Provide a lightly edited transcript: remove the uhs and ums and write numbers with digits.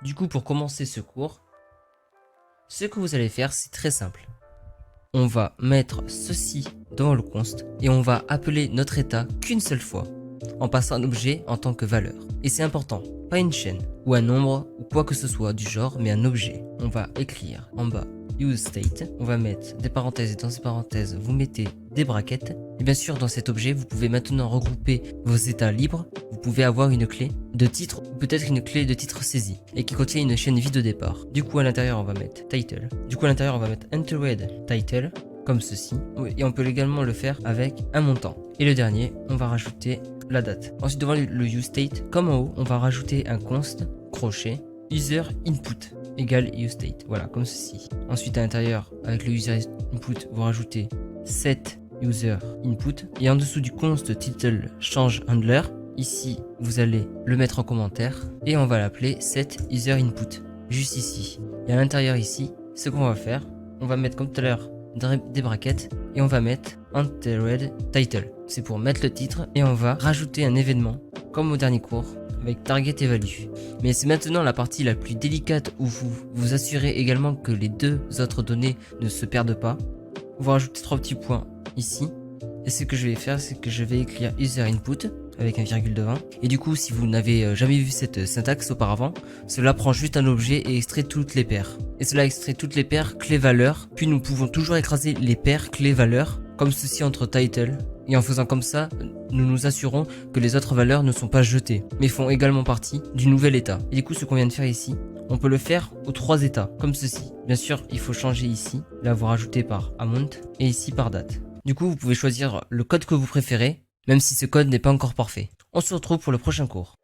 Du coup, pour commencer ce cours, ce que vous allez faire, c'est très simple. On va mettre ceci dans le const et on va appeler notre état qu'une seule fois en passant un objet en tant que valeur. Et c'est important, pas une chaîne ou un nombre ou quoi que ce soit du genre, mais un objet. On va écrire en bas useState, on va mettre des parenthèses et dans ces parenthèses, vous mettez des brackets. Et bien sûr, dans cet objet, vous pouvez maintenant regrouper vos états libres. Vous pouvez avoir une clé de titre ou peut-être une clé de titre saisie et qui contient une chaîne vide au départ. Du coup, à l'intérieur, on va mettre title. Du coup, à l'intérieur, on va mettre entered title comme ceci. Et on peut également le faire avec un montant. Et le dernier, on va rajouter la date. Ensuite, devant le useState, comme en haut, on va rajouter un const crochet user input égale useState. Voilà, comme ceci. Ensuite, à l'intérieur, avec le user input, vous rajoutez set user input. Et en dessous du const title change handler, ici, vous allez le mettre en commentaire et on va l'appeler set user input. Juste ici. Et à l'intérieur ici, ce qu'on va faire, on va mettre comme tout à l'heure des brackets et on va mettre entered title. C'est pour mettre le titre et on va rajouter un événement comme au dernier cours avec target et value. Mais c'est maintenant la partie la plus délicate où vous vous assurez également que les deux autres données ne se perdent pas. On va rajouter 3 petits points ici. Et ce que je vais faire, c'est que je vais écrire user input avec un virgule devant. Et du coup, si vous n'avez jamais vu cette syntaxe auparavant, cela prend juste un objet et extrait toutes les paires. Et cela extrait toutes les paires clés-valeurs. Puis nous pouvons toujours écraser les paires clés-valeurs, comme ceci entre title. Et en faisant comme ça, nous nous assurons que les autres valeurs ne sont pas jetées, mais font également partie du nouvel état. Et du coup, ce qu'on vient de faire ici, on peut le faire aux 3 états, comme ceci. Bien sûr, il faut changer ici, là vous rajoutez par amount, et ici par date. Du coup, vous pouvez choisir le code que vous préférez, même si ce code n'est pas encore parfait. On se retrouve pour le prochain cours.